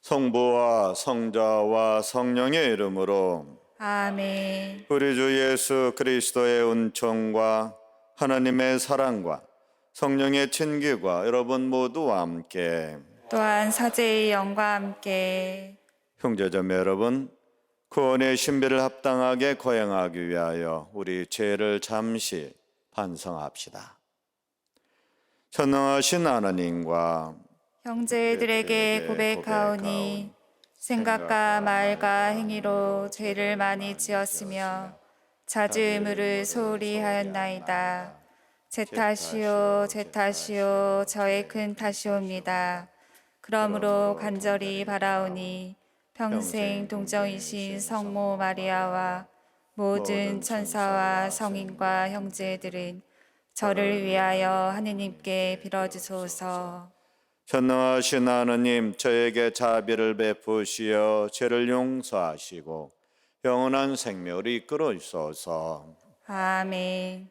성부와 성자와 성령의 이름으로 아멘. 우리 주 예수 그리스도의 은총과 하나님의 사랑과 성령의 친기가 여러분 모두와 함께. 또한 사제의 영과 함께 형제자매 여러분, 구원의 신비를 합당하게 거행하기 위하여 우리 죄를 잠시 반성합시다. 전능하신 하나님과 형제들에게 고백하오니 생각과 말과 행위로 죄를 많이 지었으며 자주 소홀히 하였나이다. 제 탓이요 제 탓이요 저의 큰 탓이옵니다. 그러므로 간절히 바라오니 평생 동정이신 성모 마리아와 모든 천사와 성인과 형제들은 저를 위하여 하느님께 빌어주소서. 전능하신 하나님, 저에게 자비를 베푸시어 죄를 용서하시고 영원한 생명을 이끌어 주소서. 아멘.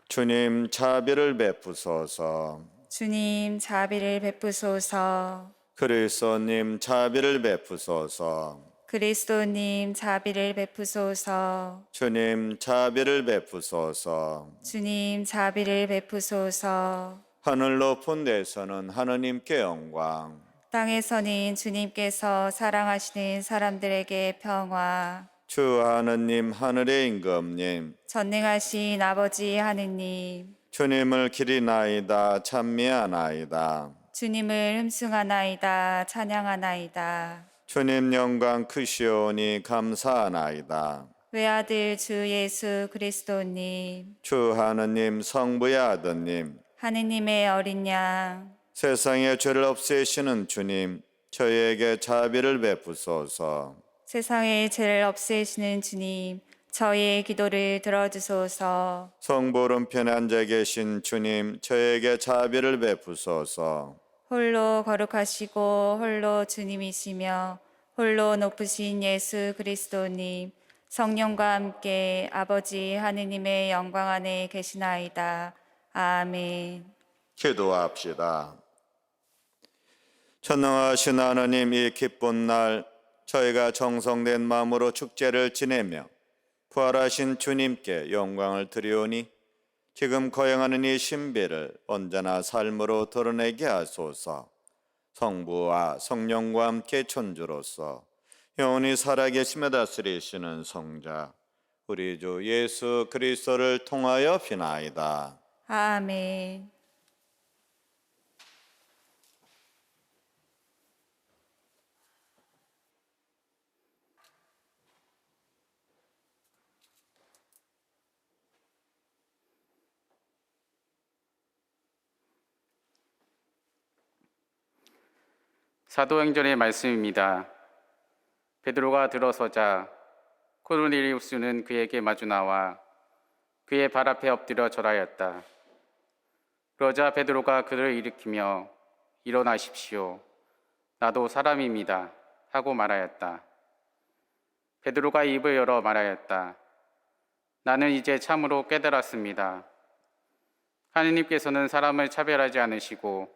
주님, 자비를 베푸소서. 주님 자비를 베푸소서. 그리스도님, 자비를 베푸소서. 그리스도님 자비를 베푸소서. 주님, 자비를 베푸소서. 주님 자비를 베푸소서. 하늘 높은 데서는 하느님께 영광, 땅에서는 주님께서 사랑하시는 사람들에게 평화. 주 하느님, 하늘의 임금님, 전능하신 아버지 하느님, 주님을 기리나이다 찬미하나이다. 주님을 흠숭하나이다 찬양하나이다. 주님 영광 크시오니 감사하나이다. 외아들 주 예수 그리스도님, 주 하느님 성부의 아드님, 하느님의 어린 양, 세상의 죄를 없애시는 주님, 저희에게 자비를 베푸소서. 세상의 죄를 없애시는 주님, 저희의 기도를 들어주소서. 성부 오른편에 앉아 계신 주님, 저희에게 자비를 베푸소서. 홀로 거룩하시고 홀로 주님이시며 홀로 높으신 예수 그리스도님, 성령과 함께 아버지 하느님의 영광 안에 계시나이다. 아멘. 기도합시다. 전능하신 하나님, 이 기쁜 날 저희가 정성된 마음으로 축제를 지내며 부활하신 주님께 영광을 드리오니 지금 거행하는 이 신비를 언제나 삶으로 드러내게 하소서. 성부와 성령과 함께 천주로서 영원히 살아계시며 다스리시는 성자 우리 주 예수 그리스도를 통하여 비나이다. 아멘. 사도행전의 말씀입니다. 베드로가 들어서자 코르넬리우스는 그에게 마주 나와 그의 발 앞에 엎드려 절하였다. 그러자 베드로가 그를 일으키며 일어나십시오. 나도 사람입니다. 하고 말하였다. 베드로가 입을 열어 말하였다. 나는 이제 참으로 깨달았습니다. 하느님께서는 사람을 차별하지 않으시고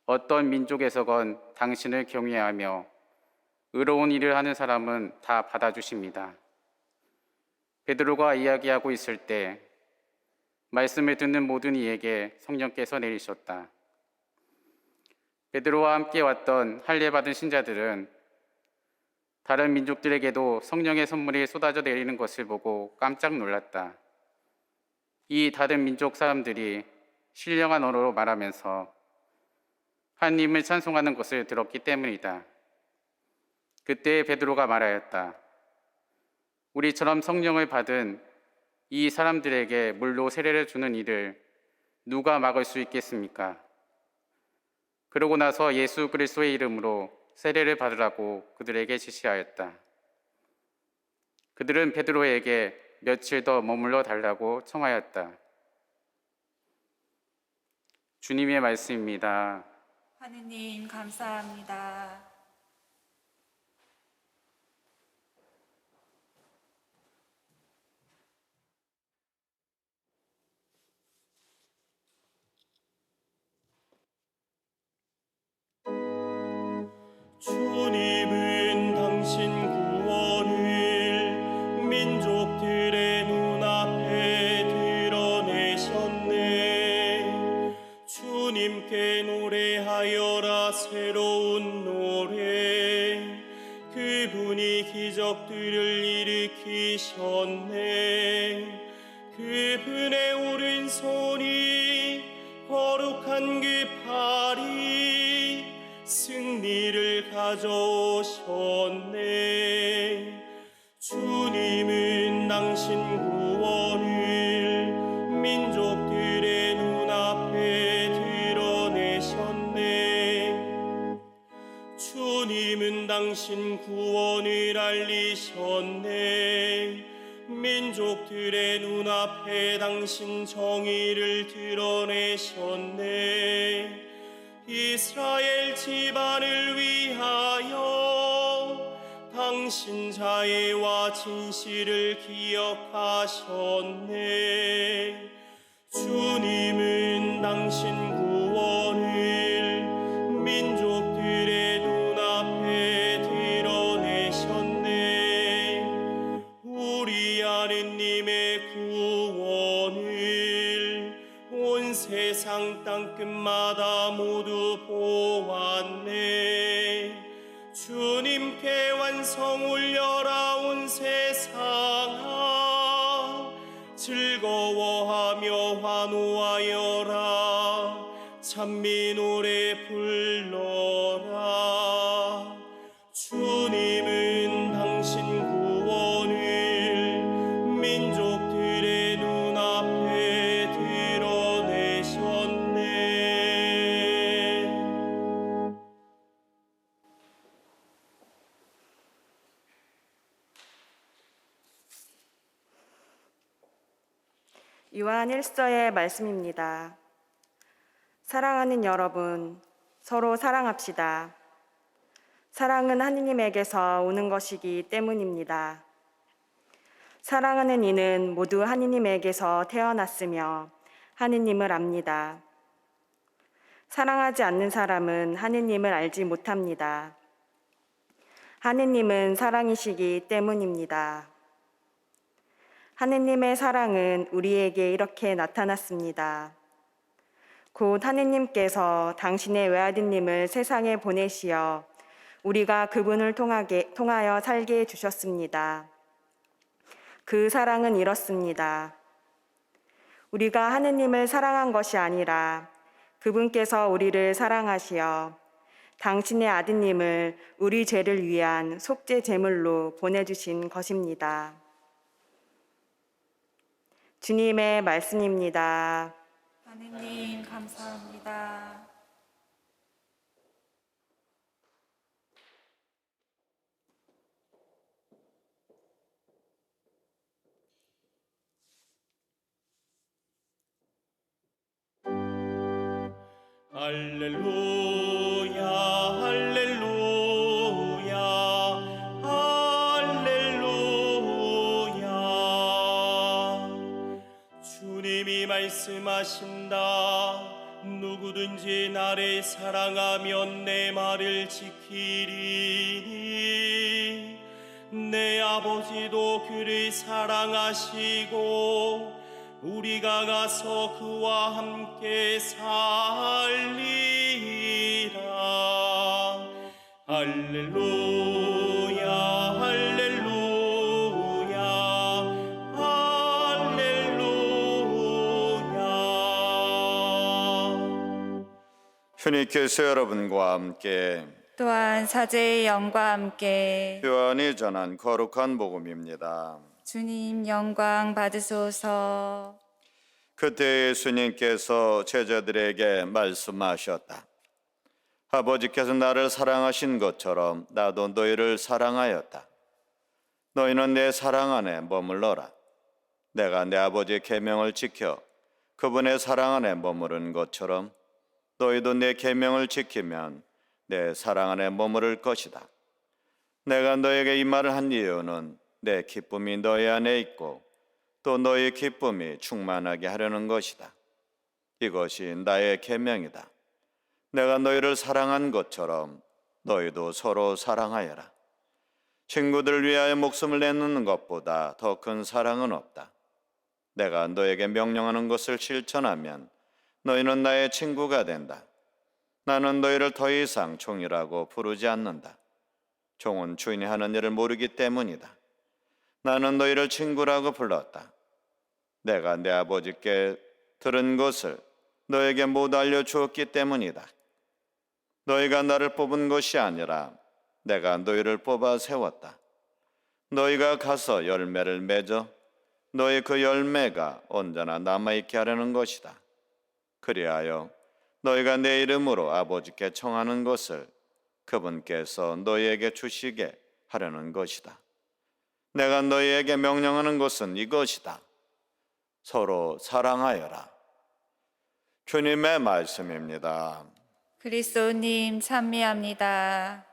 어떤 민족에서건 당신을 경외하며 의로운 일을 하는 사람은 다 받아주십니다. 베드로가 이야기하고 있을 때 말씀을 듣는 모든 이에게 성령께서 내리셨다. 베드로와 함께 왔던 할례받은 신자들은 다른 민족들에게도 성령의 선물이 쏟아져 내리는 것을 보고 깜짝 놀랐다. 이 다른 민족 사람들이 신령한 언어로 말하면서 하나님을 찬송하는 것을 들었기 때문이다. 그때 베드로가 말하였다. 우리처럼 성령을 받은 이 사람들에게 물로 세례를 주는 일을 누가 막을 수 있겠습니까? 그러고 나서 예수 그리스도의 이름으로 세례를 받으라고 그들에게 지시하였다. 그들은 베드로에게 며칠 더 머물러 달라고 청하였다. 주님의 말씀입니다. 하느님 감사합니다. 새로운 노래. 그분이 기적들을 일으키셨네. 그분의 오른손이 거룩한 그 팔이 승리를 가져오셨네. 주님은 당신 구원을 민족들의 눈앞에 드러내셨네. 주님은 당신 구원을 알리셨네. 민족들의 눈앞에 당신 정의를 드러내셨네. 이스라엘 집안을 위하여 당신 자애와 진실을 기억하셨네. 주님은 당신 구원을 민족들의 눈앞에 드러내셨네. 우리 하느님의 구원을 온 세상 땅끝마다 모두 보았네. 주님께 완성 올려라 온 세상아. 즐거워하며 환호하여라. 찬미 노래 불러라. 주님은 당신 구원을 민족들의 눈앞에 드러내셨네. 요한 1서의 말씀입니다. 사랑하는 여러분, 서로 사랑합시다. 사랑은 하느님에게서 오는 것이기 때문입니다. 사랑하는 이는 모두 하느님에게서 태어났으며 하느님을 압니다. 사랑하지 않는 사람은 하느님을 알지 못합니다. 하느님은 사랑이시기 때문입니다. 하느님의 사랑은 우리에게 이렇게 나타났습니다. 곧 하느님께서 당신의 외아드님을 세상에 보내시어 우리가 그분을 통하여 살게 해주셨습니다. 그 사랑은 이렇습니다. 우리가 하느님을 사랑한 것이 아니라 그분께서 우리를 사랑하시어 당신의 아드님을 우리 죄를 위한 속죄 제물로 보내주신 것입니다. 주님의 말씀입니다. 하느님 감사합니다. 할렐루야 할렐루야 할렐루야. 주님이 말씀하신다. 누구든지 나를 사랑하면 내 말을 지키리니 내 아버지도 그를 사랑하시고 우리가 가서 그와 함께 살리라. 할렐루야 할렐루야 할렐루야. 주님께서 여러분과 함께 또한 사제의 영과 함께 요한이 전한 거룩한 복음입니다. 주님 영광 받으소서. 그때 예수님께서 제자들에게 말씀하셨다. 아버지께서 나를 사랑하신 것처럼 나도 너희를 사랑하였다. 너희는 내 사랑 안에 머물러라. 내가 내 아버지의 계명을 지켜 그분의 사랑 안에 머무른 것처럼 너희도 내 계명을 지키면 내 사랑 안에 머무를 것이다. 내가 너에게 이 말을 한 이유는 내 기쁨이 너희 안에 있고 또 너희 기쁨이 충만하게 하려는 것이다. 이것이 나의 계명이다. 내가 너희를 사랑한 것처럼 너희도 서로 사랑하여라. 친구들을 위하여 목숨을 내놓는 것보다 더 큰 사랑은 없다. 내가 너에게 명령하는 것을 실천하면 너희는 나의 친구가 된다. 나는 너희를 더 이상 종이라고 부르지 않는다. 종은 주인이 하는 일을 모르기 때문이다. 나는 너희를 친구라고 불렀다. 내가 내 아버지께 들은 것을 너에게 못 알려주었기 때문이다. 너희가 나를 뽑은 것이 아니라 내가 너희를 뽑아 세웠다. 너희가 가서 열매를 맺어 너희 그 열매가 언제나 남아있게 하려는 것이다. 그리하여 너희가 내 이름으로 아버지께 청하는 것을 그분께서 너희에게 주시게 하려는 것이다. 내가 너희에게 명령하는 것은 이것이다. 서로 사랑하여라. 주님의 말씀입니다. 그리스도님 찬미합니다.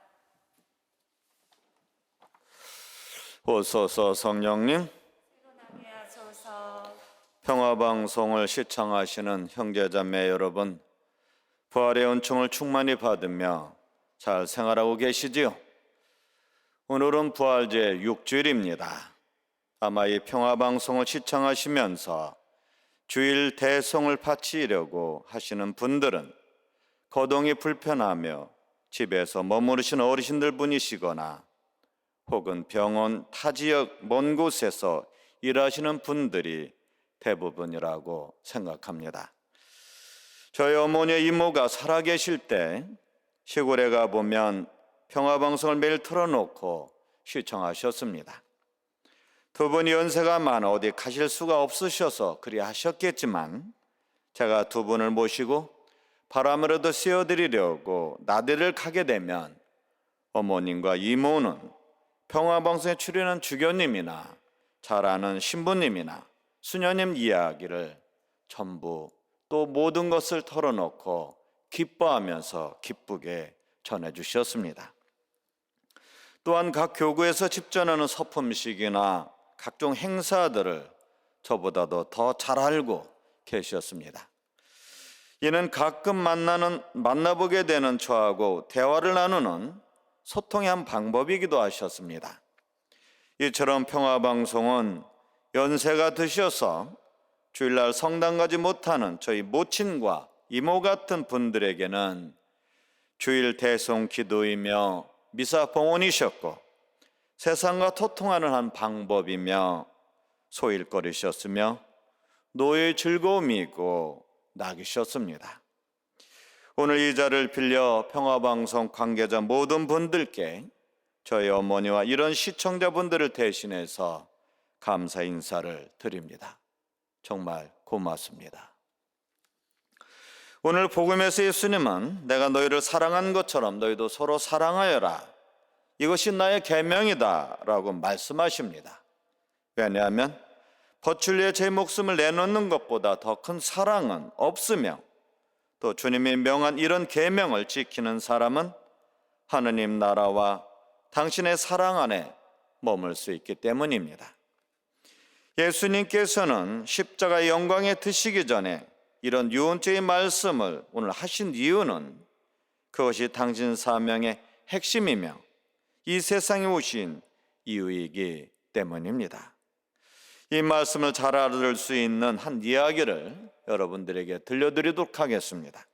오소서 성령님, 하소서. 평화방송을 시청하시는 형제자매 여러분, 부활의 은총을 충만히 받으며 잘 생활하고 계시지요? 오늘은 부활제 6주일입니다. 아마 이 평화방송을 시청하시면서 주일 대송을 바치려고 하시는 분들은 거동이 불편하며 집에서 머무르시는 어르신들 분이시거나 혹은 병원, 타 지역, 먼 곳에서 일하시는 분들이 대부분이라고 생각합니다. 저희 어머니의 이모가 살아계실 때 시골에 가보면 평화방송을 매일 틀어놓고 시청하셨습니다. 두 분이 연세가 많아 어디 가실 수가 없으셔서 그리 하셨겠지만 제가 두 분을 모시고 바람이라도 쐬어드리려고 나들이를 가게 되면 어머님과 이모는 평화방송에 출연한 주교님이나 잘 아는 신부님이나 수녀님 이야기를 전부 또 모든 것을 털어놓고 기뻐하면서 기쁘게 전해주셨습니다. 또한 각 교구에서 집전하는 서품식이나 각종 행사들을 저보다도 더 잘 알고 계셨습니다. 이는 가끔 만나보게 되는 저하고 대화를 나누는 소통의 한 방법이기도 하셨습니다. 이처럼 평화방송은 연세가 드셔서 주일날 성당 가지 못하는 저희 모친과 이모 같은 분들에게는 주일 대송 기도이며 미사 봉헌이셨고 세상과 소통하는 한 방법이며 소일거리셨으며 노예의 즐거움이고 낙이셨습니다. 오늘 이 자리를 빌려 평화방송 관계자 모든 분들께 저희 어머니와 이런 시청자분들을 대신해서 감사 인사를 드립니다. 정말 고맙습니다. 오늘 복음에서 예수님은 내가 너희를 사랑한 것처럼 너희도 서로 사랑하여라. 이것이 나의 계명이다 라고 말씀하십니다. 왜냐하면 버출 위해 제 목숨을 내놓는 것보다 더 큰 사랑은 없으며 또 주님이 명한 이런 계명을 지키는 사람은 하느님 나라와 당신의 사랑 안에 머물 수 있기 때문입니다. 예수님께서는 십자가의 영광에 드시기 전에 이런 유언죄의 말씀을 오늘 하신 이유는 그것이 당신 사명의 핵심이며 이 세상에 오신 이유이기 때문입니다. 이 말씀을 잘 알아들 수 있는 한 이야기를 여러분들에게 들려드리도록 하겠습니다.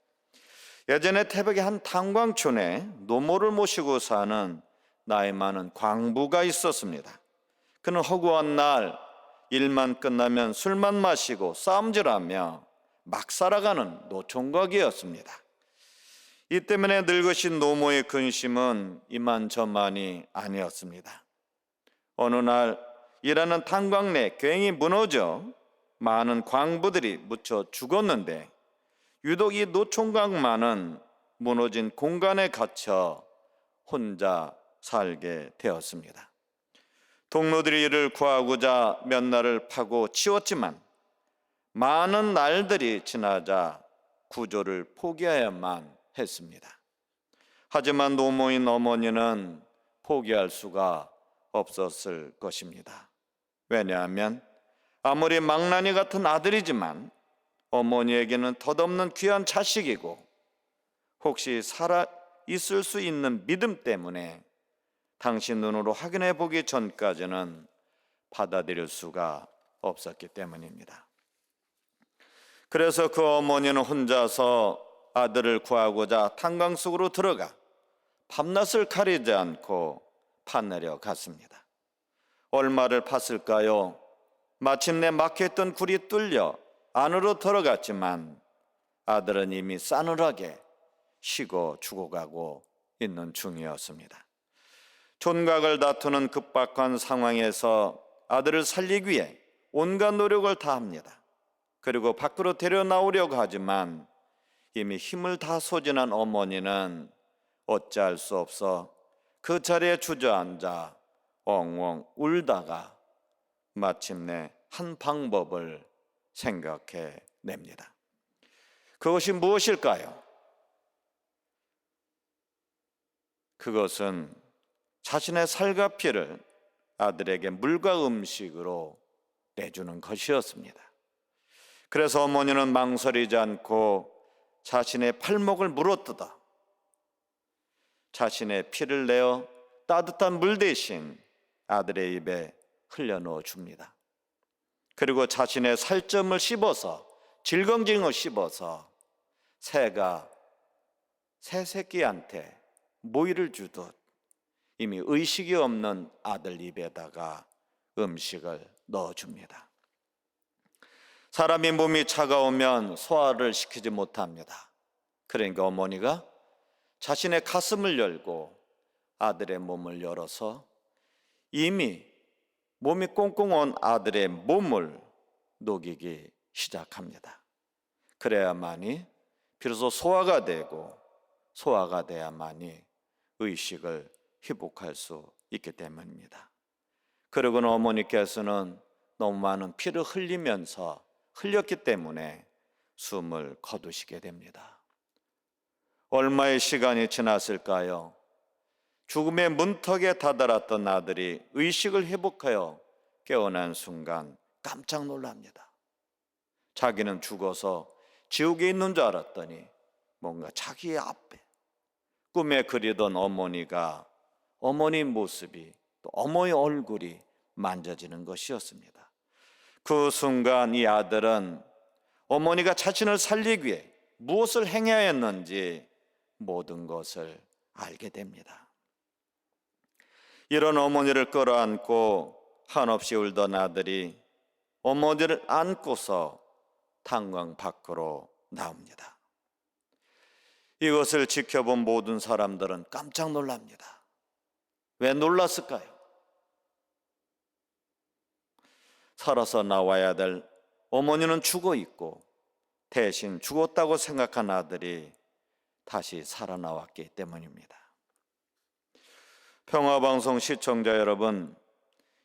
예전에 태백의 한 탄광촌에 노모를 모시고 사는 나이 많은 광부가 있었습니다. 그는 허구한 날 일만 끝나면 술만 마시고 싸움질하며 막 살아가는 노총각이었습니다. 이 때문에 늙으신 노모의 근심은 이만저만이 아니었습니다. 어느 날 일하는 탄광 내 괭이 무너져 많은 광부들이 묻혀 죽었는데 유독 이 노총각만은 무너진 공간에 갇혀 혼자 살게 되었습니다. 동료들이 이를 구하고자 몇 날을 파고 치웠지만 많은 날들이 지나자 구조를 포기해야만 했습니다. 하지만 노모인 어머니는 포기할 수가 없었을 것입니다. 왜냐하면 아무리 망나니 같은 아들이지만 어머니에게는 덧없는 귀한 자식이고 혹시 살아 있을 수 있는 믿음 때문에 당신 눈으로 확인해 보기 전까지는 받아들일 수가 없었기 때문입니다. 그래서 그 어머니는 혼자서 아들을 구하고자 탄광 속으로 들어가 밤낮을 가리지 않고 파내려 갔습니다. 얼마를 팠을까요? 마침내 막혀있던 굴이 뚫려 안으로 들어갔지만 아들은 이미 싸늘하게 쉬고 죽어가고 있는 중이었습니다. 촌각을 다투는 급박한 상황에서 아들을 살리기 위해 온갖 노력을 다합니다. 그리고 밖으로 데려나오려고 하지만 이미 힘을 다 소진한 어머니는 어찌할 수 없어 그 자리에 주저앉아 엉엉 울다가 마침내 한 방법을 생각해 냅니다. 그것이 무엇일까요? 그것은 자신의 살과 피를 아들에게 물과 음식으로 내주는 것이었습니다. 그래서 어머니는 망설이지 않고 자신의 팔목을 물어뜯어 자신의 피를 내어 따뜻한 물 대신 아들의 입에 흘려넣어 줍니다. 그리고 자신의 살점을 씹어서 질겅질겅 씹어서 새가 새 새끼한테 모이를 주듯 이미 의식이 없는 아들 입에다가 음식을 넣어줍니다. 사람이 몸이 차가우면 소화를 시키지 못합니다. 그러니까 어머니가 자신의 가슴을 열고 아들의 몸을 열어서 이미 몸이 꽁꽁 온 아들의 몸을 녹이기 시작합니다. 그래야만이 비로소 소화가 되고 소화가 돼야만이 의식을 회복할 수 있기 때문입니다. 그리고는 어머니께서는 너무 많은 피를 흘렸기 때문에 숨을 거두시게 됩니다. 얼마의 시간이 지났을까요? 죽음의 문턱에 다다랐던 아들이 의식을 회복하여 깨어난 순간 깜짝 놀랍니다. 자기는 죽어서 지옥에 있는 줄 알았더니 뭔가 자기의 앞에 꿈에 그리던 어머니가 어머니 모습이 또 어머니 얼굴이 만져지는 것이었습니다. 그 순간 이 아들은 어머니가 자신을 살리기 위해 무엇을 행해야 했는지 모든 것을 알게 됩니다. 이런 어머니를 끌어안고 한없이 울던 아들이 어머니를 안고서 탄광 밖으로 나옵니다. 이것을 지켜본 모든 사람들은 깜짝 놀랍니다. 왜 놀랐을까요? 살아서 나와야 될 어머니는 죽어 있고 대신 죽었다고 생각한 아들이 다시 살아나왔기 때문입니다. 평화방송 시청자 여러분,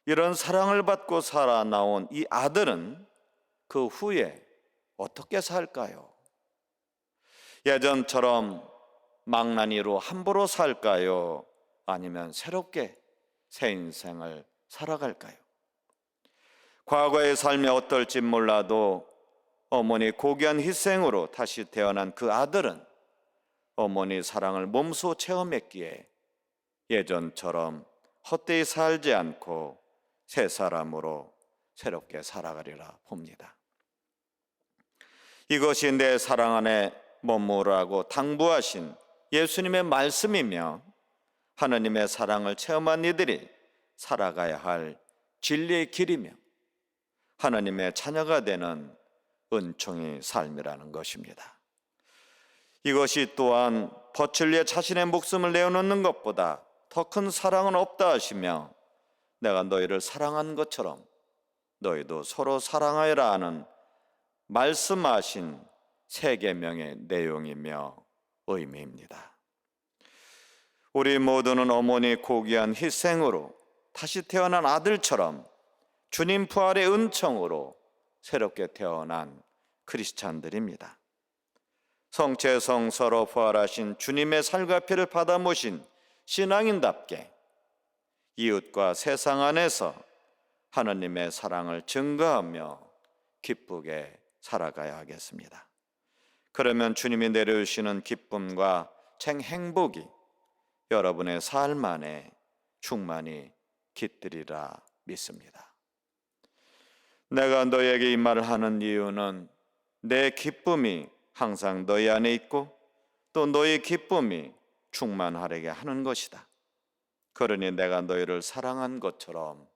이런 사랑을 받고 살아나온 이 아들은 그 후에 어떻게 살까요? 예전처럼 망나니로 함부로 살까요? 아니면 새롭게 새 인생을 살아갈까요? 과거의 삶이 어떨지 몰라도 어머니 고귀한 희생으로 다시 태어난 그 아들은 어머니 사랑을 몸소 체험했기에 예전처럼 헛되이 살지 않고 새 사람으로 새롭게 살아가리라 봅니다. 이것이 내 사랑 안에 머무라고 당부하신 예수님의 말씀이며 하나님의 사랑을 체험한 이들이 살아가야 할 진리의 길이며 하나님의 자녀가 되는 은총의 삶이라는 것입니다. 이것이 또한 벗을 위해 자신의 목숨을 내어놓는 것보다 더 큰 사랑은 없다 하시며 내가 너희를 사랑한 것처럼 너희도 서로 사랑하여라 하는 말씀하신 세 계명의 내용이며 의미입니다. 우리 모두는 어머니 고귀한 희생으로 다시 태어난 아들처럼 주님 부활의 은총으로 새롭게 태어난 크리스찬들입니다. 성체성서로 부활하신 주님의 살과 피를 받아 모신 신앙인답게 이웃과 세상 안에서 하나님의 사랑을 증거하며 기쁘게 살아가야 하겠습니다. 그러면 주님이 내려주시는 기쁨과 행복이 여러분의 삶 안에 충만히 깃들이라 믿습니다. 내가 너에게 이 말을 하는 이유는 내 기쁨이 항상 너희 안에 있고 또 너희 기쁨이 충만하게 하는 것이다. 그러니 내가 너희를 사랑한 것처럼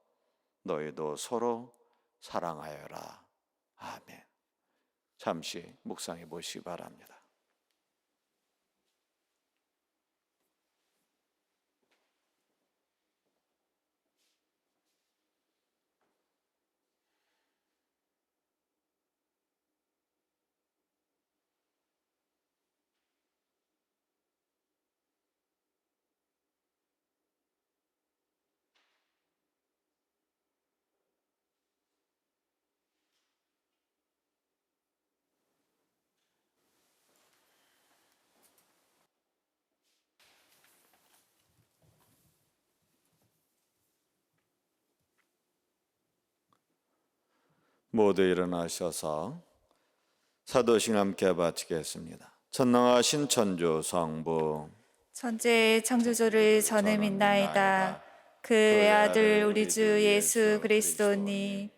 너희도 서로 사랑하여라. 아멘. 잠시 묵상해 보시기 바랍니다. 모두 일어나셔서 사도신 함께 바치겠습니다. 전능하신 천주 성부 천지의 창조주를 저는 믿나이다. 그 외아들 우리 주 예수 그리스도니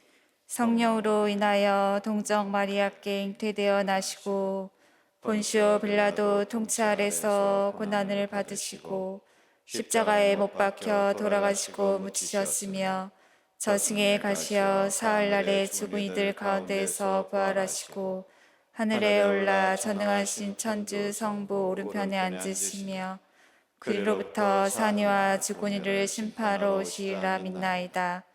성령으로 인하여 동정 마리아께 잉태되어 나시고 본시오 빌라도 통치 아래서 고난을 받으시고 십자가에 못 박혀 돌아가시고 묻히셨으며 저승에 가시어 사흘날에 죽은 이들 가운데에서 부활하시고 하늘에 올라 전능하신 천주 성부 오른편에 앉으시며 그리로부터 산이와 죽은 이를 심판하러 오시리라 믿나이다.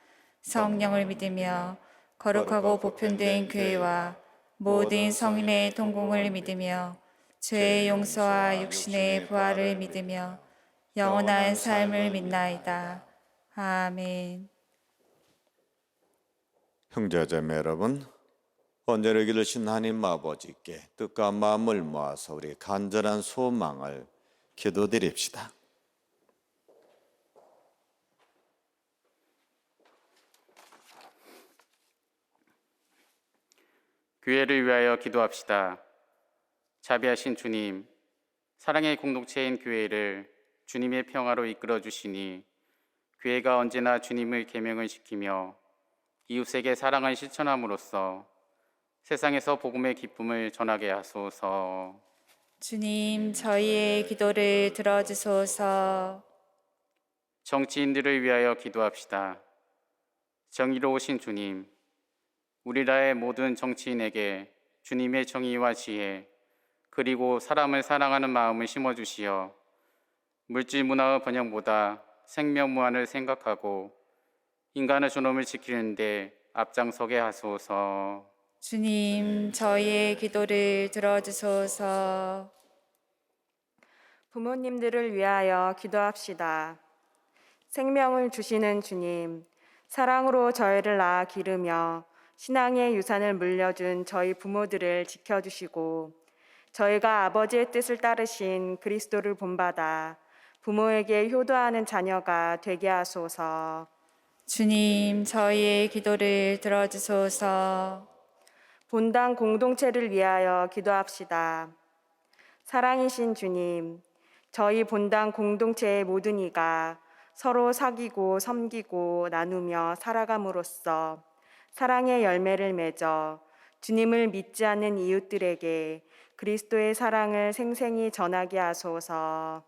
성령을 믿으며 거룩하고 보편된 교회와 모든 성인의 동공을 믿으며 죄의 용서와 육신의 부활을 믿으며 영원한 삶을 믿나이다. 아멘. 형제자매 여러분, 언제를 기르신 하나님 아버지께 뜻과 마음을 모아서 우리 간절한 소망을 기도드립시다. 교회를 위하여 기도합시다. 자비하신 주님, 사랑의 공동체인 교회를 주님의 평화로 이끌어 주시니 교회가 언제나 주님의 계명을 지키며 이웃에게 사랑을 실천함으로써 세상에서 복음의 기쁨을 전하게 하소서. 주님, 저희의 기도를 들어주소서. 정치인들을 위하여 기도합시다. 정의로우신 주님, 우리나라의 모든 정치인에게 주님의 정의와 지혜, 그리고 사람을 사랑하는 마음을 심어주시어 물질 문화의 번영보다 생명 무한을 생각하고 인간의 존엄을 지키는 데 앞장서게 하소서. 주님, 저희의 기도를 들어주소서. 부모님들을 위하여 기도합시다. 생명을 주시는 주님, 사랑으로 저희를 낳아 기르며 신앙의 유산을 물려준 저희 부모들을 지켜주시고 저희가 아버지의 뜻을 따르신 그리스도를 본받아 부모에게 효도하는 자녀가 되게 하소서. 주님, 저희의 기도를 들어주소서. 본당 공동체를 위하여 기도합시다. 사랑이신 주님, 저희 본당 공동체의 모든 이가 서로 사귀고 섬기고 나누며 살아감으로써 사랑의 열매를 맺어 주님을 믿지 않는 이웃들에게 그리스도의 사랑을 생생히 전하게 하소서.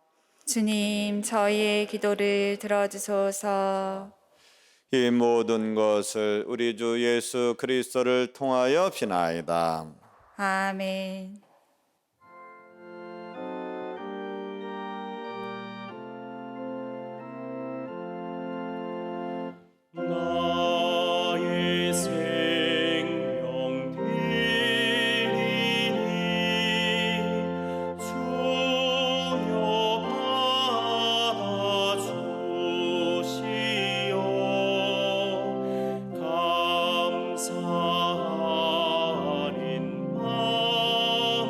주님, 저희의 기도를 들어주소서. 이 모든 것을 우리 주 예수 그리스도를 통하여 비나이다. 아멘. 나의 생명 드리니 주여 받아주시오. 감사하는 마음으로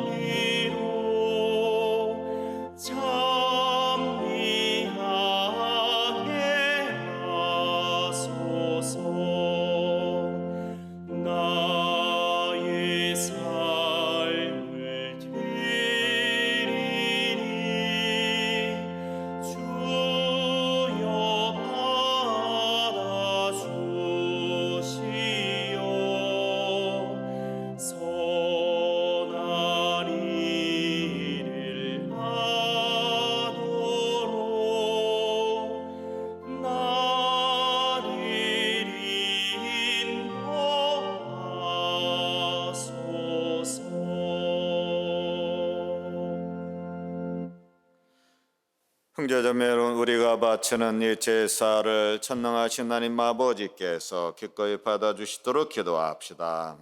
형제자매는 우리가 바치는 이 제사를 천능하신 하나님 아버지께서 기꺼이 받아주시도록 기도합시다.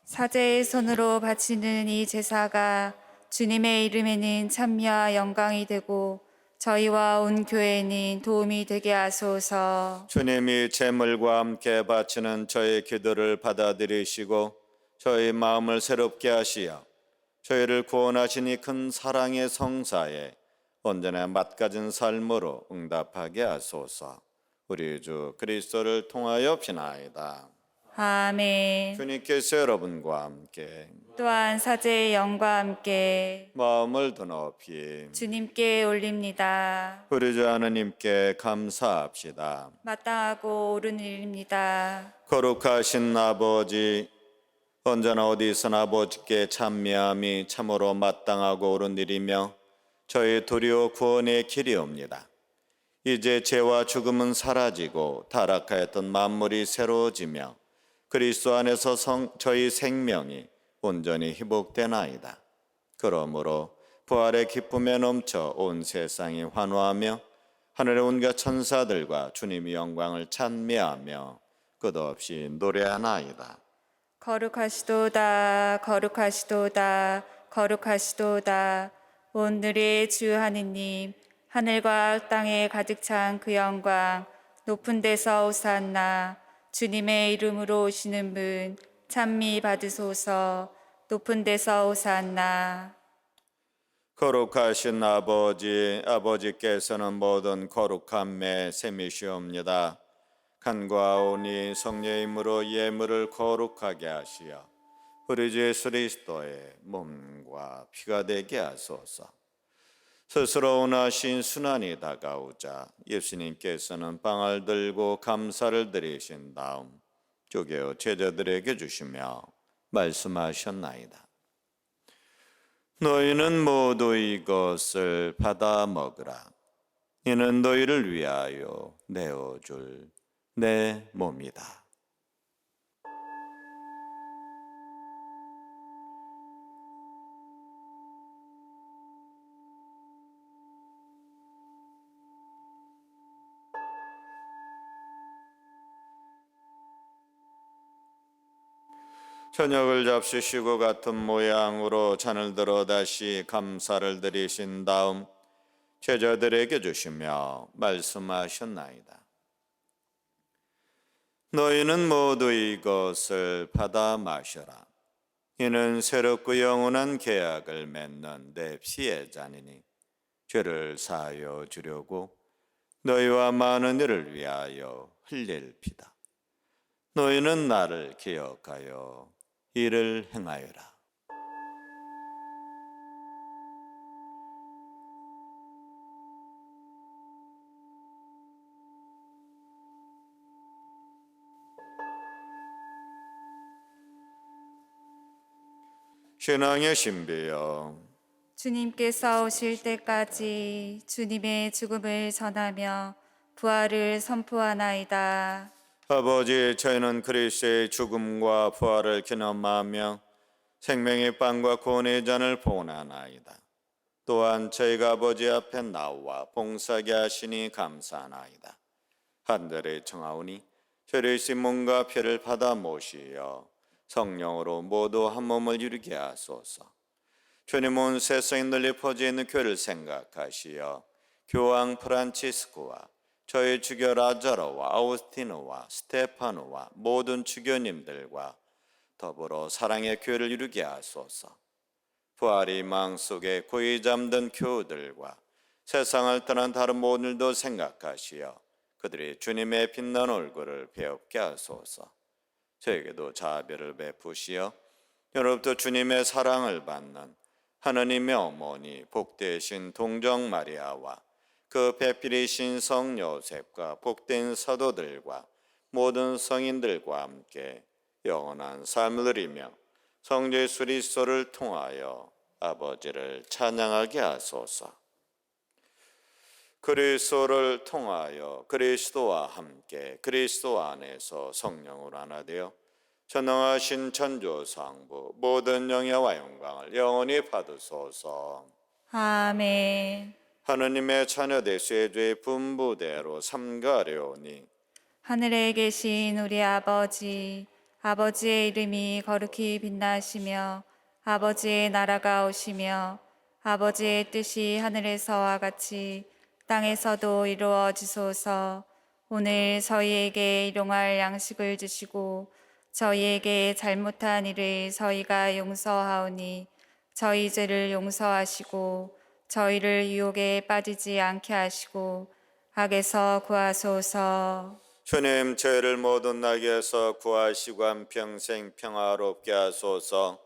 사제의 손으로 바치는 이 제사가 주님의 이름에는 찬미와 영광이 되고 저희와 온 교회에는 도움이 되게 하소서. 주님이 제물과 함께 바치는 저희 기도를 받아들이시고 저희 마음을 새롭게 하시어 저희를 구원하신 이 큰 사랑의 성사에 언제나 맛가진 삶으로 응답하게 하소서. 우리 주 그리스도를 통하여 비나이다. 아멘. 주님께서 여러분과 함께 또한 사제의 영과 함께 마음을 더 높이 주님께 올립니다. 우리 주 하나님께 감사합시다. 마땅하고 옳은 일입니다. 거룩하신 아버지, 언제나 어디서나 아버지께 찬미함이 참으로 마땅하고 옳은 일이며 저희 도리어 구원의 길이옵니다. 이제 죄와 죽음은 사라지고 타락하였던 만물이 새로워지며 그리스도 안에서 저희 생명이 온전히 회복되나이다. 그러므로 부활의 기쁨에 넘쳐 온 세상이 환호하며 하늘의 온갖 천사들과 주님의 영광을 찬미하며 끝없이 노래하나이다. 거룩하시도다 거룩하시도다 거룩하시도다. 오늘의 주 하느님, 하늘과 땅에 가득 찬 그 영광, 높은 데서 오산나. 주님의 이름으로 오시는 분 찬미 받으소서. 높은 데서 오산나. 거룩하신 아버지, 아버지께서는 모든 거룩함의 셈이시옵니다. 간과하오니 성령의 힘으로 예물을 거룩하게 하시어 우리 주 예수 그리스도의 몸과 피가 되게 하소서. 스스로 원하신 순환이 다가오자 예수님께서는 빵을 들고 감사를 드리신 다음 쪼개어 제자들에게 주시며 말씀하셨나이다. 너희는 모두 이것을 받아 먹으라. 이는 너희를 위하여 내어줄 내 몸이다. 저녁을 잡수시고 같은 모양으로 잔을 들어 다시 감사를 드리신 다음 제자들에게 주시며 말씀하셨나이다. 너희는 모두 이것을 받아 마셔라. 이는 새롭고 영원한 계약을 맺는 내 피의 잔이니 죄를 사하여 주려고 너희와 많은 이를 위하여 흘릴 피다. 너희는 나를 기억하여 이를 행하여라. 신앙의 신비여, 주님께서 오실 때까지 주님의 죽음을 전하며 부활을 선포하나이다. 아버지, 저희는 그리스도의 죽음과 부활을 기념하며 생명의 빵과 구원의 잔을 봉헌하나이다. 또한 저희가 아버지 앞에 나와 봉사하게 하시니 감사하나이다. 한들에 청하오니 저희의 몸과 피를 받아 모시어 성령으로 모두 한 몸을 이루게 하소서. 주님, 온 세상에 널리 퍼져 있는 교회를 생각하시어 교황 프란치스코와 저희 주교 라자로와 아우스티노와 스테파노와 모든 주교님들과 더불어 사랑의 교회를 이루게 하소서. 부활의 망 속에 고이 잠든 교우들과 세상을 떠난 다른 모든 일도 생각하시어 그들이 주님의 빛난 얼굴을 배웁게 하소서. 저에게도 자비를 베푸시어 여러분도 주님의 사랑을 받는 하느님의 어머니 복되신 동정 마리아와 그 배필이신 성 요셉과 복된 사도들과 모든 성인들과 함께 영원한 삶을 누리며 성주 예수 그리스도를 통하여 아버지를 찬양하게 하소서. 그리스도를 통하여 그리스도와 함께 그리스도 안에서 성령으로 하나 되어 전능하신 천주상부 모든 영예와 영광을 영원히 받으소서. 아멘. 하느님의 자녀 되수의 죄의 분부대로 삼가려오니 하늘에 계신 우리 아버지, 아버지의 이름이 거룩히 빛나시며 아버지의 나라가 오시며 아버지의 뜻이 하늘에서와 같이 땅에서도 이루어지소서. 오늘 저희에게 일용할 양식을 주시고 저희에게 잘못한 일을 저희가 용서하오니 저희 죄를 용서하시고 저희를 유혹에 빠지지 않게 하시고 악에서 구하소서. 주님 저희를 모든 낙에서 구하시고 한평생 평화롭게 하소서.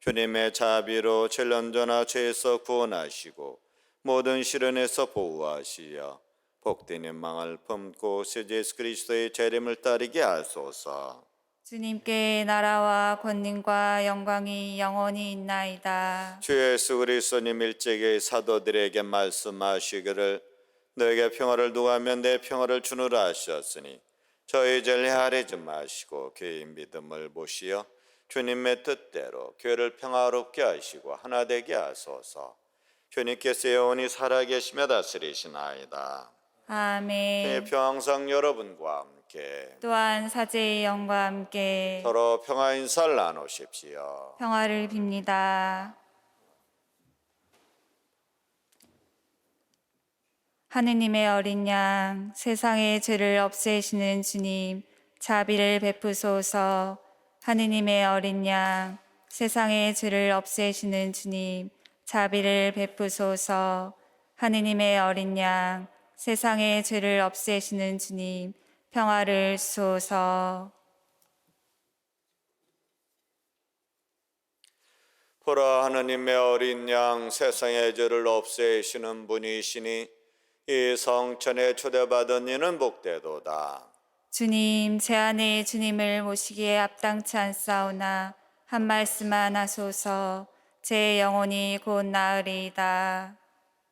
주님의 자비로 칠런전화 죄에서 구원하시고 모든 시련에서 보호하시어 복된 희망을 품고 세 예수 그리스도의 재림을 따르게 하소서. 주님께 나라와 권능과 영광이 영원히 있나이다. 주 예수 그리스도님 일찍이 사도들에게 말씀하시기를 너에게 평화를 두가면 내 평화를 주노라 하셨으니 저희 죄를 헤아리지 마시고 교회의 믿음을 보시어 주님의 뜻대로 교회를 평화롭게 하시고 하나 되게 하소서. 주님께서 영원히 살아계시며 다스리시나이다. 아멘. 주님의 평상 여러분과 함께 또한 사제의 영과 함께 서로 평화 인사를 나누십시오. 평화를 빕니다. 하느님의 어린 양, 세상의 죄를 없애시는 주님, 자비를 베푸소서. 하느님의 어린 양, 세상의 죄를 없애시는 주님, 자비를 베푸소서. 하느님의 어린 양, 세상의 죄를 없애시는 주님, 평화를 주소서. 보라 하느님의 어린 양 세상의 죄를 없애시는 분이시니 이 성천에 초대받은 이는 복되도다. 주님, 제 안에 주님을 모시기에 합당치 않사오나 한 말씀만 하소서. 제 영혼이 곧 나으리이다.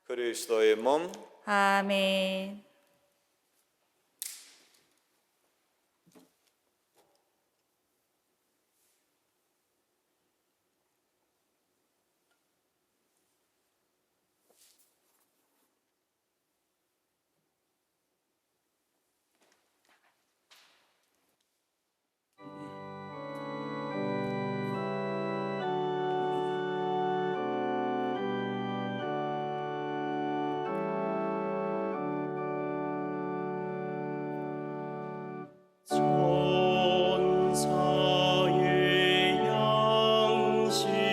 그리스도의 몸 아멘. 천사의 양식은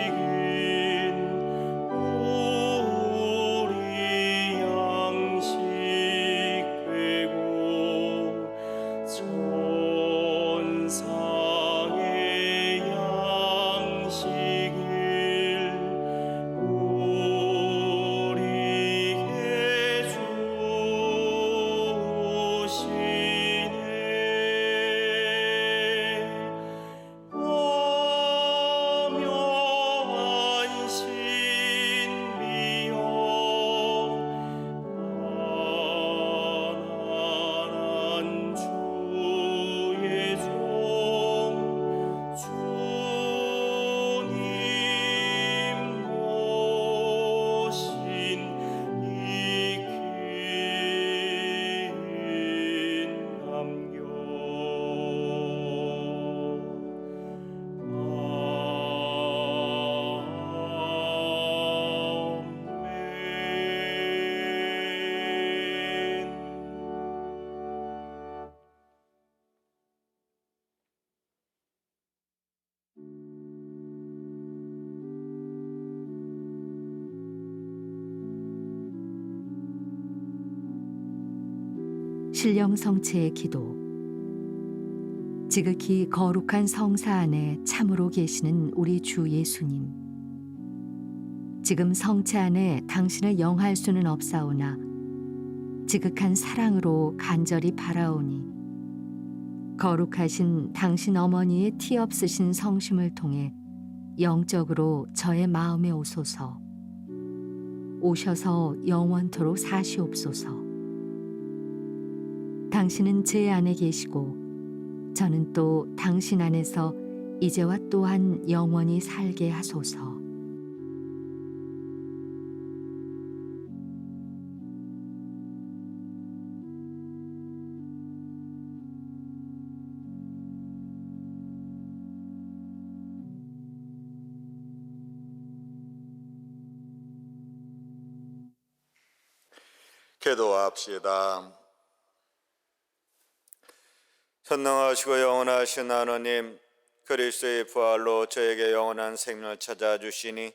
우리 양식 되고 천사의 양식을 우리에게 주시네. 오묘한 신비여 가난한 주의 종 주님 모신 이긴 남겨 신령 성체의 기도. 지극히 거룩한 성사 안에 참으로 계시는 우리 주 예수님. 지금 성체 안에 당신을 영할 수는 없사오나 지극한 사랑으로 간절히 바라오니 거룩하신 당신 어머니의 티 없으신 성심을 통해 영적으로 저의 마음에 오소서. 오셔서 영원토록 사시옵소서. 당신은 제 안에 계시고 저는 또 당신 안에서 이제와 또한 영원히 살게 하소서. 기도합시다. 선능하시고 영원하신 하나님, 그리스도의 부활로 저에게 영원한 생명을 찾아주시니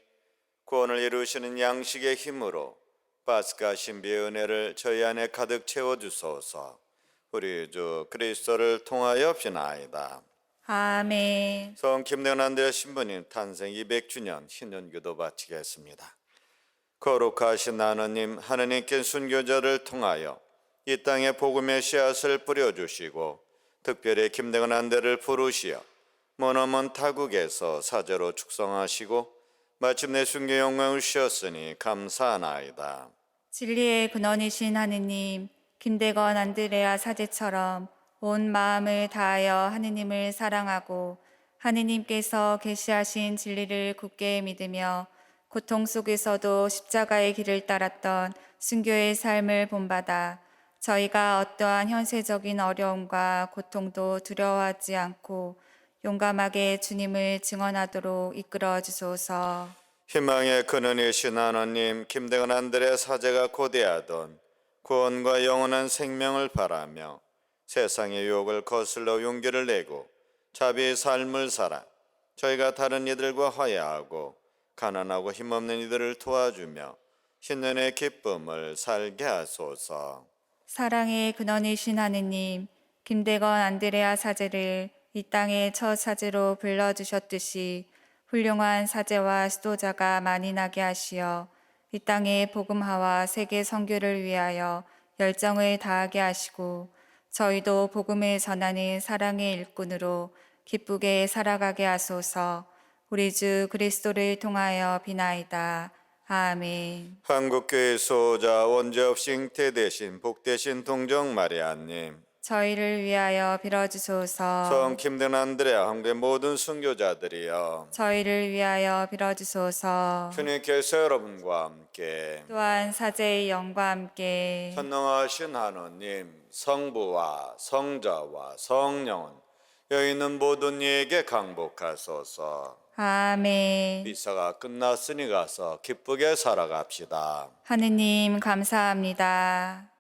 구원을 이루시는 양식의 힘으로 파스카 신비의 은혜를 저희 안에 가득 채워주소서. 우리 주 그리스도를 통하여 비나이다. 아멘. 성 김대환 신부님 탄생 200주년 신년기도 바치겠습니다. 거룩하신 하나님, 하느님께 순교자를 통하여 이 땅에 복음의 씨앗을 뿌려주시고 특별히 김대건 안대를 부르시어 머나먼 타국에서 사제로 축성하시고 마침내 순교 영광을 주셨으니 감사하나이다. 진리의 근원이신 하느님, 김대건 안드레아 사제처럼 온 마음을 다하여 하느님을 사랑하고 하느님께서 계시하신 진리를 굳게 믿으며 고통 속에서도 십자가의 길을 따랐던 순교의 삶을 본받아 저희가 어떠한 현세적인 어려움과 고통도 두려워하지 않고 용감하게 주님을 증언하도록 이끌어 주소서. 희망의 근원이신 하나님, 김대건 안드레 사제가 고대하던 구원과 영원한 생명을 바라며 세상의 유혹을 거슬러 용기를 내고 자비의 삶을 살아 저희가 다른 이들과 화해하고 가난하고 힘없는 이들을 도와주며 신년의 기쁨을 살게 하소서. 사랑의 근원이신 하느님, 김대건 안드레아 사제를 이 땅의 첫 사제로 불러주셨듯이 훌륭한 사제와 수도자가 많이 나게 하시어 이 땅의 복음화와 세계 선교를 위하여 열정을 다하게 하시고 저희도 복음을 전하는 사랑의 일꾼으로 기쁘게 살아가게 하소서. 우리 주 그리스도를 통하여 비나이다. 아멘. 한국교회 소자 원죄없이 잉태되신 복되신 동정 마리아님, 저희를 위하여 빌어주소서. 성 김대건 안드레 한국의 모든 순교자들이여 저희를 위하여 빌어주소서. 주님께서 여러분과 함께 또한 사제의 영과 함께 선능하신 하나님, 성부와 성자와 성령은 여기 있는 모든 이에게 강복하소서. 아멘. 미사가 끝났으니 가서 기쁘게 살아갑시다. 하느님 감사합니다.